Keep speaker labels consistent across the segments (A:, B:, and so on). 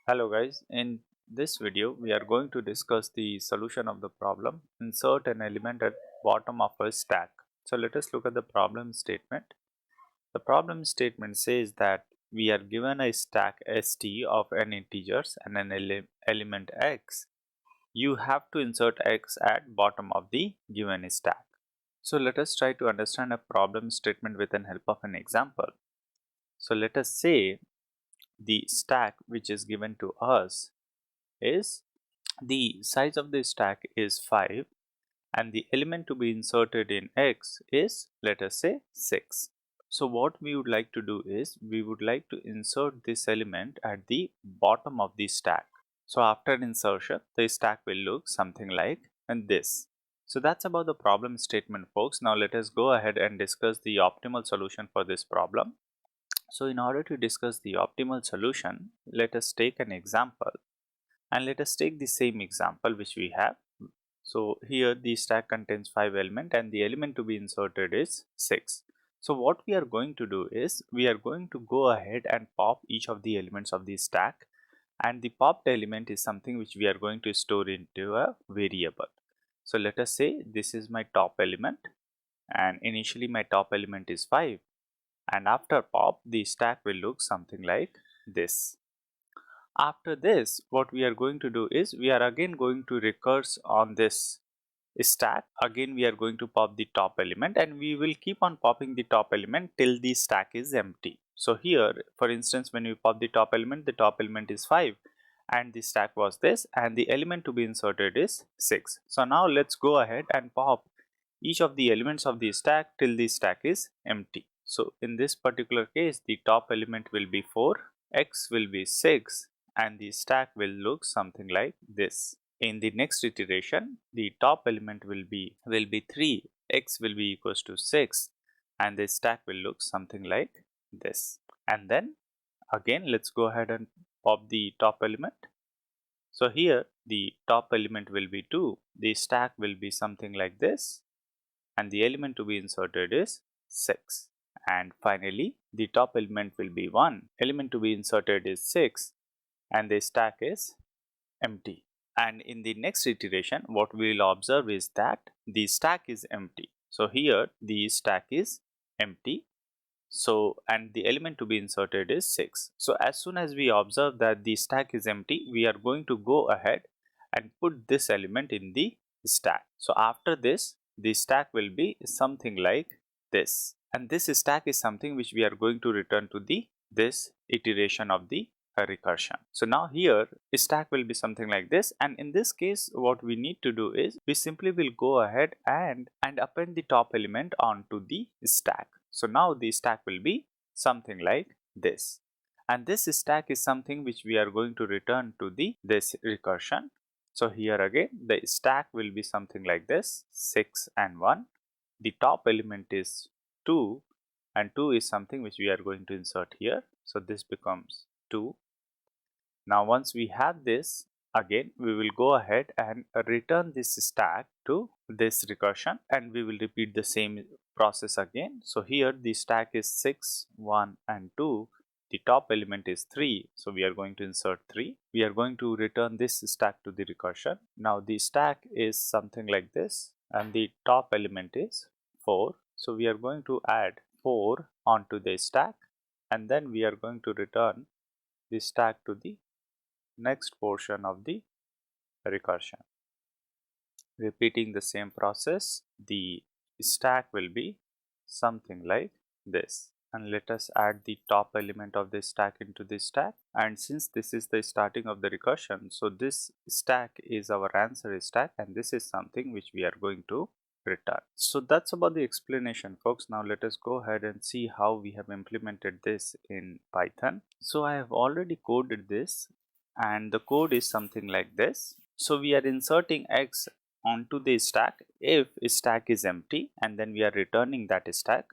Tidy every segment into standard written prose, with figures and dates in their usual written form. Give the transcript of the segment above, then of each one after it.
A: Hello guys, in this video we are going to discuss the solution of the problem insert an element at bottom of a stack. So let us look at the problem statement. The problem statement says that we are given a stack st of n integers and an element x. You have to insert x at bottom of the given stack. So let us try to understand a problem statement with the help of an example. So let us say the stack which is given to us is the size of the stack is 5 and the element to be inserted in x is, let us say, 6. So what we would like to do is we would like to insert this element at the bottom of the stack. So after insertion the stack will look something like this. So that's about the problem statement, folks. Now let us go ahead and discuss the optimal solution for this problem. So in order to discuss the optimal solution, let us take an example. And let us take the same example which we have. So here the stack contains 5 elements and the element to be inserted is 6. So what we are going to do is we are going to go ahead and pop each of the elements of the stack, and the popped element is something which we are going to store into a variable. So let us say this is my top element and initially my top element is 5, and after pop the stack will look something like this. After this, what we are going to do is we are again going to recurse on this stack. Again we are going to pop the top element and we will keep on popping the top element till the stack is empty. So here for instance, when we pop the top element is 5 and the stack was this and the element to be inserted is 6. So now let's go ahead and pop each of the elements of the stack till the stack is empty. So in this particular case the top element will be 4, x will be 6 and the stack will look something like this. In the next iteration, the top element will be 3, x will be equals to 6 and the stack will look something like this. And then again let's go ahead and pop the top element. So here the top element will be 2, the stack will be something like this and the element to be inserted is 6. And finally the top element will be 1, element to be inserted is 6 and the stack is empty. And in the next iteration what we will observe is that the stack is empty. So here the stack is empty, so and the element to be inserted is 6. So as soon as we observe that the stack is empty, we are going to go ahead and put this element in the stack. So after this the stack will be something like this, and this stack is something which we are going to return to this iteration of the recursion. So now here stack will be something like this, and in this case what we need to do is we simply will go ahead and append the top element onto the stack. So now the stack will be something like this, and this stack is something which we are going to return to this recursion. So here again the stack will be something like this, 6 and 1. The top element is 2 and 2 is something which we are going to insert here. So this becomes 2. Now once we have this, again we will go ahead and return this stack to this recursion and we will repeat the same process again. So here the stack is 6, 1 and 2. The top element is 3, so we are going to insert 3. We are going to return this stack to the recursion. Now the stack is something like this and the top element is 4. So we are going to add 4 onto the stack and then we are going to return the stack to the next portion of the recursion. Repeating the same process, the stack will be something like this. And let us add the top element of the stack into this stack. And since this is the starting of the recursion, so this stack is our answer stack and this is something which we are going to return. So that's about the explanation, folks. Now let us go ahead and see how we have implemented this in Python. So I have already coded this and the code is something like this. So we are inserting x onto the stack if stack is empty and then we are returning that stack.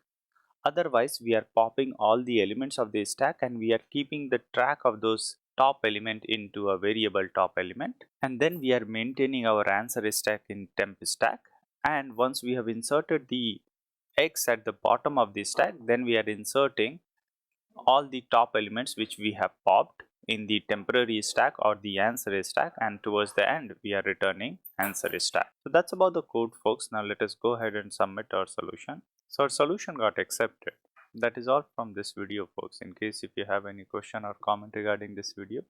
A: Otherwise we are popping all the elements of the stack and we are keeping the track of those top element into a variable top element, and then we are maintaining our answer stack in temp stack. And once we have inserted the x at the bottom of the stack, then we are inserting all the top elements which we have popped in the temporary stack or the answer is stack, and towards the end we are returning answer is stack. So that's about the code, folks. Now let us go ahead and submit our solution. So our solution got accepted. That is all from this video, folks. In case if you have any question or comment regarding this video,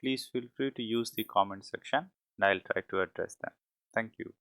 A: please feel free to use the comment section and I'll try to address them. Thank you.